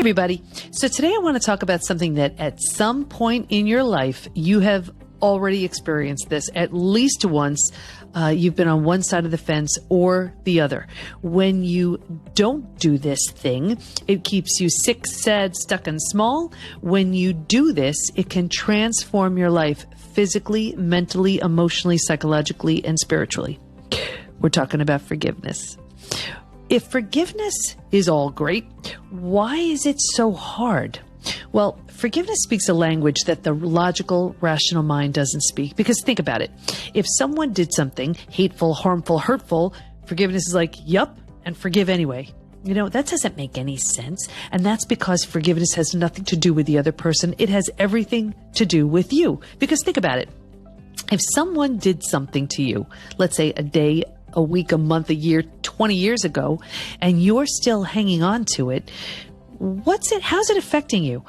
everybody. So today I want to talk about something that at some point in your life, you have already experienced this at least once. You've been on one side of the fence or the other. When you don't do this thing, it keeps you sick, sad, stuck, and small. When you do this, it can transform your life physically, mentally, emotionally, psychologically, and spiritually. We're talking about forgiveness. If forgiveness is all great, why is it so hard? Well, forgiveness speaks a language that the logical, rational mind doesn't speak. Because think about it. If someone did something hateful, harmful, hurtful, forgiveness is like, yup, and forgive anyway. You know, that doesn't make any sense. And that's because forgiveness has nothing to do with the other person. It has everything to do with you. Because think about it. If someone did something to you, let's say a day, a week, a month, a year, 20 years ago, and you're still hanging on to it, how's it affecting you?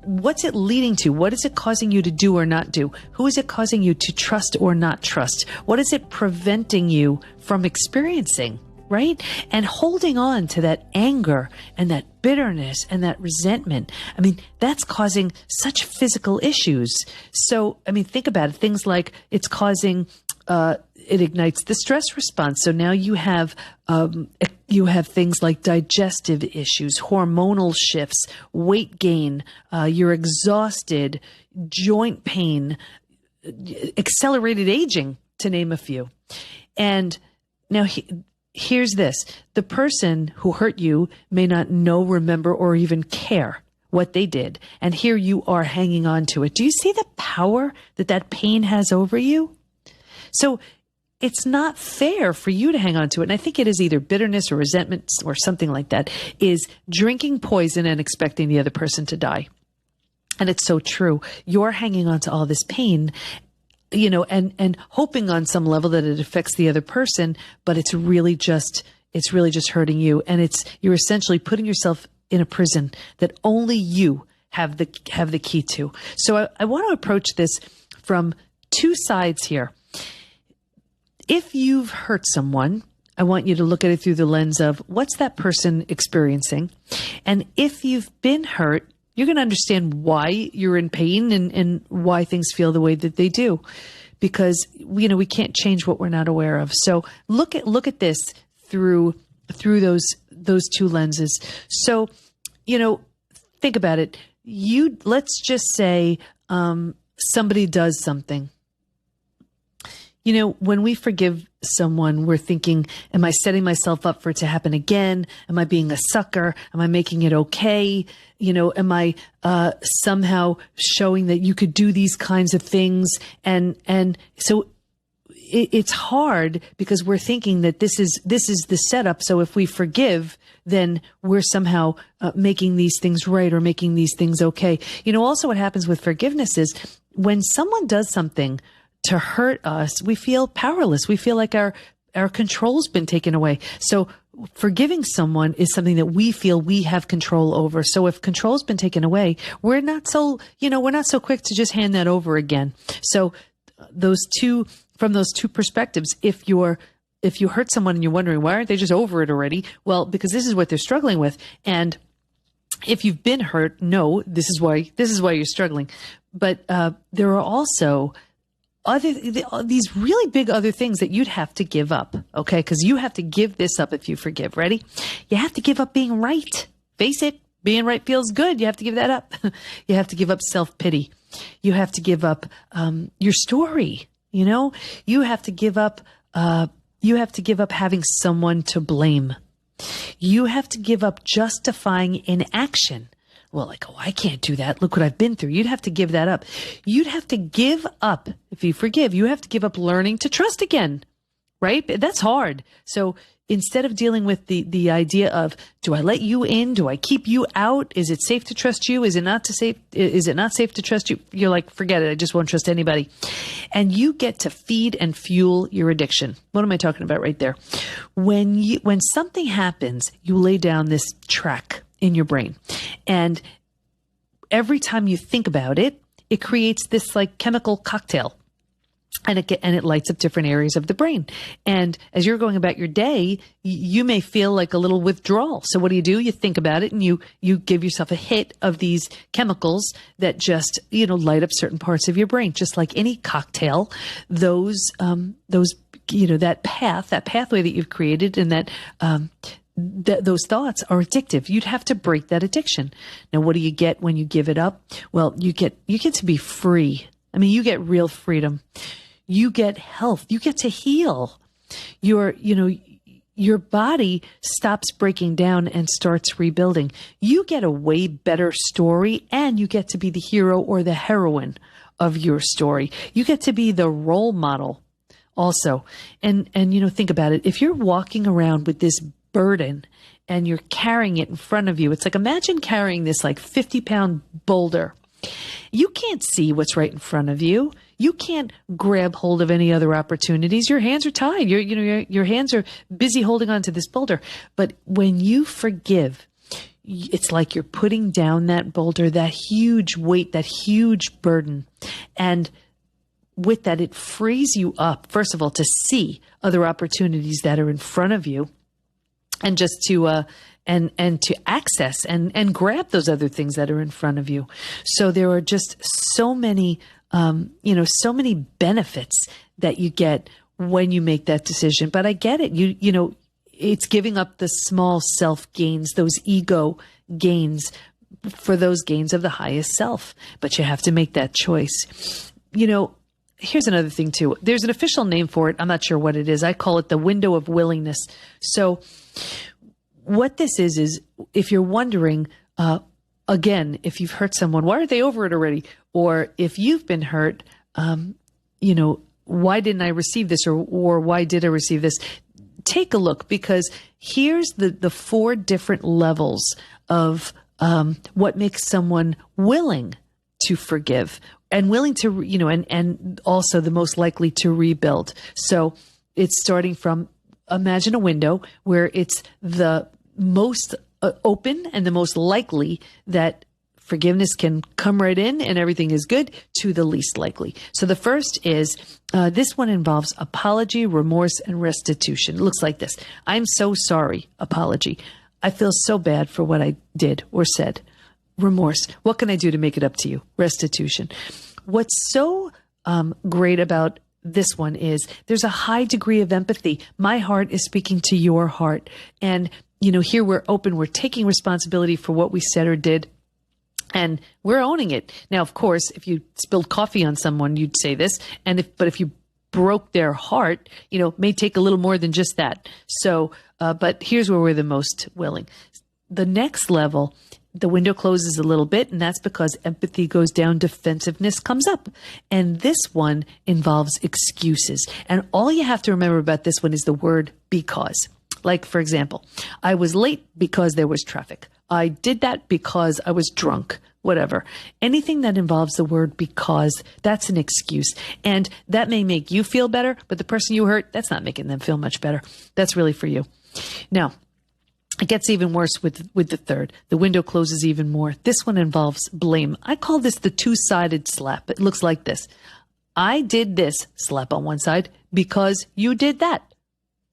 What's it leading to? What is it causing you to do or not do? Who is it causing you to trust or not trust? What is it preventing you from experiencing, right? And holding on to that anger and that bitterness and that resentment, I mean, that's causing such physical issues. So, I mean, think about it. Things like it's causing, it ignites the stress response. So now you have things like digestive issues, hormonal shifts, weight gain, you're exhausted, joint pain, accelerated aging, to name a few. And now here's this. The person who hurt you may not know, remember, or even care what they did. And here you are hanging on to it. Do you see the power that pain has over you? So it's not fair for you to hang on to it. And I think it is either bitterness or resentment or something like that, is drinking poison and expecting the other person to die. And it's so true. You're hanging on to all this pain, you know, and hoping on some level that it affects the other person, but it's really just hurting you. And you're essentially putting yourself in a prison that only you have the key to. So I want to approach this from two sides here. If you've hurt someone, I want you to look at it through the lens of what's that person experiencing? And if you've been hurt, you're going to understand why you're in pain and why things feel the way that they do. Because, you know, we can't change what we're not aware of. So look at this through those two lenses. So, you know, think about it. Let's just say somebody does something. You know, when we forgive someone, we're thinking, am I setting myself up for it to happen again? Am I being a sucker? Am I making it okay? You know, am I somehow showing that you could do these kinds of things? And so it's hard because we're thinking that this is the setup. So if we forgive, then we're somehow making these things right or making these things okay. You know, also what happens with forgiveness is when someone does something to hurt us, we feel powerless. We feel like our control's been taken away. So forgiving someone is something that we feel we have control over. So if control's been taken away, we're not so quick to just hand that over again. So from those two perspectives, if you hurt someone and you're wondering, why aren't they just over it already? Well, because this is what they're struggling with. And if you've been hurt, no, this is why you're struggling. But there are also these really big other things that you'd have to give up, okay? Because you have to give this up if you forgive. Ready? You have to give up being right. Face it, being right feels good. You have to give that up. You have to give up self-pity. You have to give up your story. You know, you have to give up having someone to blame. You have to give up justifying inaction. Well, like, oh, I can't do that. Look what I've been through. You'd have to give that up. You'd have to give up, if you forgive, you have to give up learning to trust again, right? That's hard. So instead of dealing with the idea of, do I let you in? Do I keep you out? Is it safe to trust you? Is it not safe to trust you? You're like, forget it. I just won't trust anybody. And you get to feed and fuel your addiction. What am I talking about right there? When something happens, you lay down this track in your brain. And every time you think about it, it creates this like chemical cocktail. And it lights up different areas of the brain. And as you're going about your day, you may feel like a little withdrawal. So what do? You think about it and you give yourself a hit of these chemicals that just, light up certain parts of your brain. Just like any cocktail, those, that pathway that you've created and those thoughts are addictive. You'd have to break that addiction. Now, what do you get when you give it up? Well, you get to be free. I mean, you get real freedom. You get health. You get to heal. Your body stops breaking down and starts rebuilding. You get a way better story, and you get to be the hero or the heroine of your story. You get to be the role model also. And think about it. If you're walking around with this burden and you're carrying it in front of you, it's like, imagine carrying this like 50-pound boulder. You can't see what's right in front of you. You can't grab hold of any other opportunities. Your hands are tied. Your hands are busy holding on to this boulder. But when you forgive, it's like you're putting down that boulder, that huge weight, that huge burden. And with that, it frees you up, first of all, to see other opportunities that are in front of you, and just to and to access and grab those other things that are in front of you. So there are just so many so many benefits that you get when you make that decision. But I get it. It's giving up the small self gains, those ego gains, for those gains of the highest self. But you have to make that choice. Here's another thing too. There's an official name for it. I'm not sure what it is. I call it the window of willingness. So what this is if you're wondering, again, if you've hurt someone, why are they over it already? Or if you've been hurt, why didn't I receive this? Or why did I receive this? Take a look, because here's the 4 different levels of what makes someone willing to forgive and willing to, and also the most likely to rebuild. So it's starting from, imagine a window where it's the most open and the most likely that forgiveness can come right in and everything is good, to the least likely. So the first is, this one involves apology, remorse, and restitution. It looks like this. I'm so sorry. Apology. I feel so bad for what I did or said. Remorse. What can I do to make it up to you? Restitution. What's so great about this one is there's a high degree of empathy. My heart is speaking to your heart. And, here we're open. We're taking responsibility for what we said or did. And we're owning it. Now, of course, if you spilled coffee on someone, you'd say this. But if you broke their heart, may take a little more than just that. So, but here's where we're the most willing. The next level, the window closes a little bit, and that's because empathy goes down, defensiveness comes up. And this one involves excuses. And all you have to remember about this one is the word because. Like, for example, I was late because there was traffic. I did that because I was drunk, whatever. Anything that involves the word because, that's an excuse. And that may make you feel better, but the person you hurt, that's not making them feel much better. That's really for you. Now, it gets even worse with the third. The window closes even more. This one involves blame. I call this the 2-sided slap. It looks like this. I did this, slap on one side, because you did that.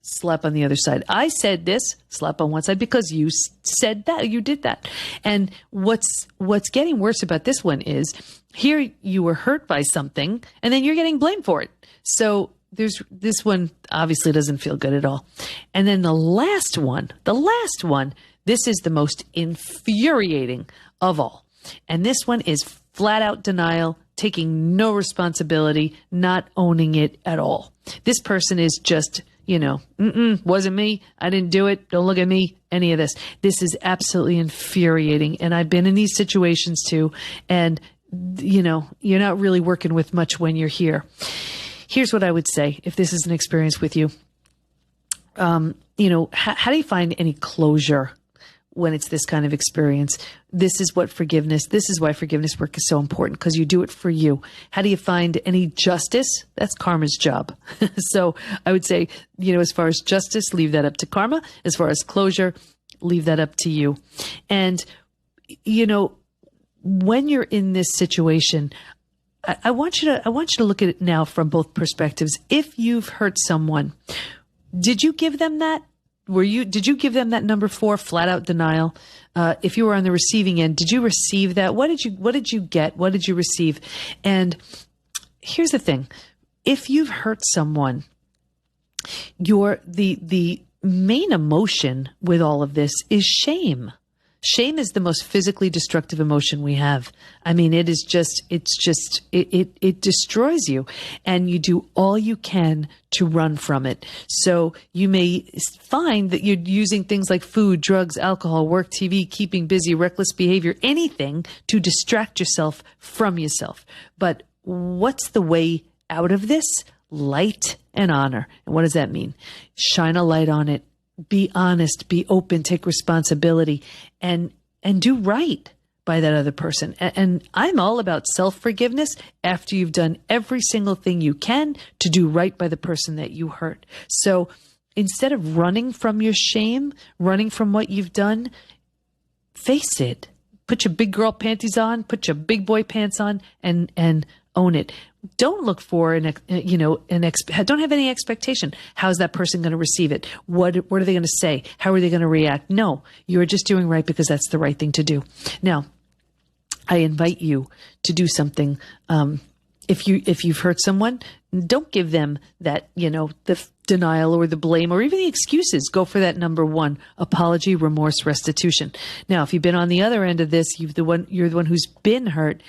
Slap on the other side. I said this, slap on one side, because you said that, you did that. And what's getting worse about this one is, here you were hurt by something and then you're getting blamed for it. So this one obviously doesn't feel good at all. And then the last one, this is the most infuriating of all. And this one is flat out denial, taking no responsibility, not owning it at all. This person is just, wasn't me. I didn't do it. Don't look at me. Any of this. This is absolutely infuriating. And I've been in these situations too. And, you're not really working with much when you're here. Here's what I would say if this is an experience with you. How do you find any closure when it's this kind of experience? This is why forgiveness work is so important, because you do it for you. How do you find any justice? That's karma's job. So I would say, as far as justice, leave that up to karma. As far as closure, leave that up to you. And, when you're in this situation, I want you to look at it now from both perspectives. If you've hurt someone, did you give them that? Did you give them that number 4, flat out denial? If you were on the receiving end, did you receive that? What did you get? What did you receive? And here's the thing. If you've hurt someone, the main emotion with all of this is shame. Shame is the most physically destructive emotion we have. I mean, it destroys you, and you do all you can to run from it. So you may find that you're using things like food, drugs, alcohol, work, TV, keeping busy, reckless behavior, anything to distract yourself from yourself. But what's the way out of this? Light and honor. And what does that mean? Shine a light on it. Be honest, be open, take responsibility, and do right by that other person. And I'm all about self-forgiveness after you've done every single thing you can to do right by the person that you hurt. So instead of running from your shame, running from what you've done, face it. Put your big girl panties on, put your big boy pants on, and own it. Don't look for don't have any expectation. How's that person going to receive it? What are they going to say? How are they going to react? No, you're just doing right because that's the right thing to do. Now, I invite you to do something. If you've hurt someone, don't give them that, the denial or the blame or even the excuses. Go for that number 1, apology, remorse, restitution. Now, if you've been on the other end of this, you're the one who's been hurt.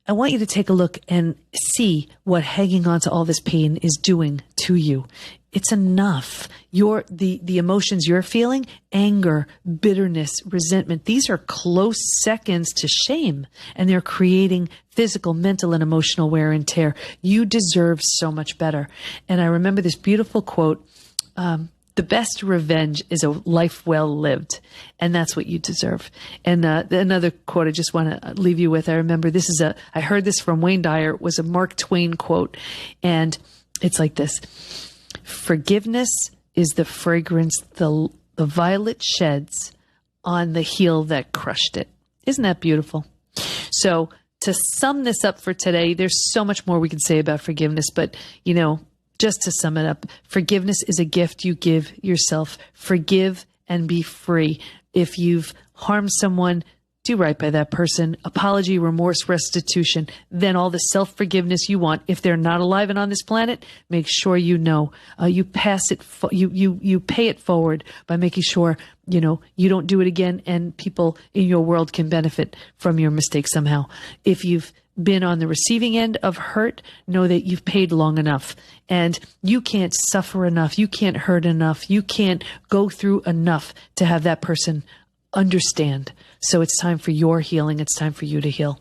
I want you to take a look and see what hanging on to all this pain is doing to you. It's enough. The emotions you're feeling, anger, bitterness, resentment, these are close seconds to shame, and they're creating physical, mental, and emotional wear and tear. You deserve so much better. And I remember this beautiful quote, the best revenge is a life well lived. And that's what you deserve. And another quote I just want to leave you with. I remember I heard this from Wayne Dyer. It was a Mark Twain quote. And it's like this. Forgiveness is the fragrance the violet sheds on the heel that crushed it. Isn't that beautiful? So to sum this up for today, there's so much more we can say about forgiveness, but just to sum it up, forgiveness is a gift you give yourself. Forgive and be free. If you've harmed someone, do right by that person. Apology, remorse, restitution, then all the self-forgiveness you want. If they're not alive and on this planet, make sure you pass it, you pay it forward by making sure, you don't do it again, and people in your world can benefit from your mistake somehow. If you've been on the receiving end of hurt, know that you've paid long enough, and you can't suffer enough. You can't hurt enough. You can't go through enough to have that person understand. So it's time for your healing. It's time for you to heal.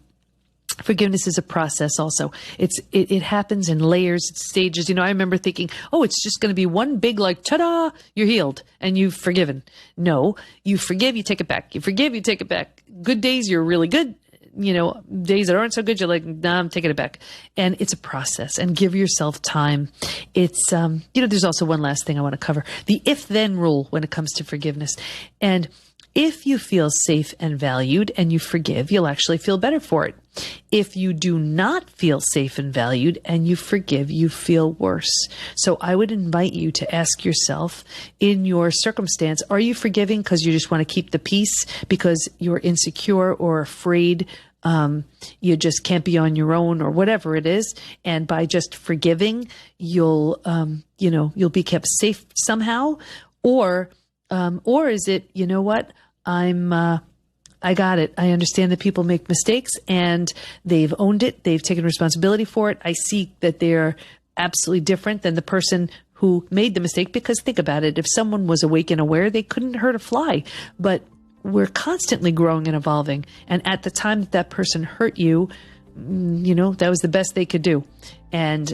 Forgiveness is a process also. It happens in layers, stages. I remember thinking, oh, it's just going to be one big ta-da, you're healed and you've forgiven. No, you forgive, you take it back. You forgive, you take it back. Good days, you're really good. Days that aren't so good, you're like, nah, I'm taking it back. And it's a process, and give yourself time. It's, there's also one last thing I want to cover, the if-then rule when it comes to forgiveness. And if you feel safe and valued and you forgive, you'll actually feel better for it. If you do not feel safe and valued and you forgive, you feel worse. So I would invite you to ask yourself, in your circumstance, are you forgiving because you just want to keep the peace, because you're insecure or afraid you just can't be on your own, or whatever it is, and by just forgiving, you'll be kept safe somehow? Or is it, I got it. I understand that people make mistakes and they've owned it. They've taken responsibility for it. I see that they're absolutely different than the person who made the mistake, because think about it. If someone was awake and aware, they couldn't hurt a fly. But we're constantly growing and evolving. And at the time that person hurt you, that was the best they could do. And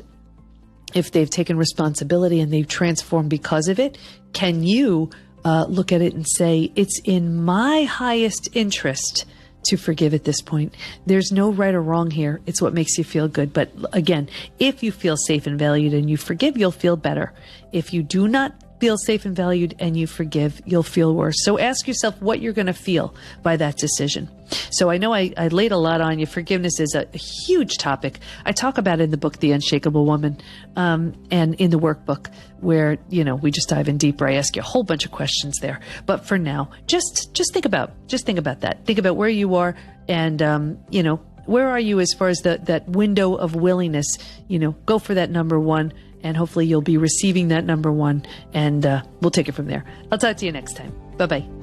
if they've taken responsibility and they've transformed because of it, can you look at it and say, it's in my highest interest to forgive at this point? There's no right or wrong here. It's what makes you feel good. But again, if you feel safe and valued and you forgive, you'll feel better. If you do not feel safe and valued and you forgive, you'll feel worse. So ask yourself what you're going to feel by that decision. So I know I laid a lot on you. Forgiveness is a huge topic. I talk about it in the book, The Unshakable Woman, and in the workbook where, we just dive in deeper. I ask you a whole bunch of questions there. But for now, just think about that. Think about where you are and, where are you as far as that window of willingness? Go for that number one, and hopefully you'll be receiving that number one, and we'll take it from there. I'll talk to you next time. Bye-bye.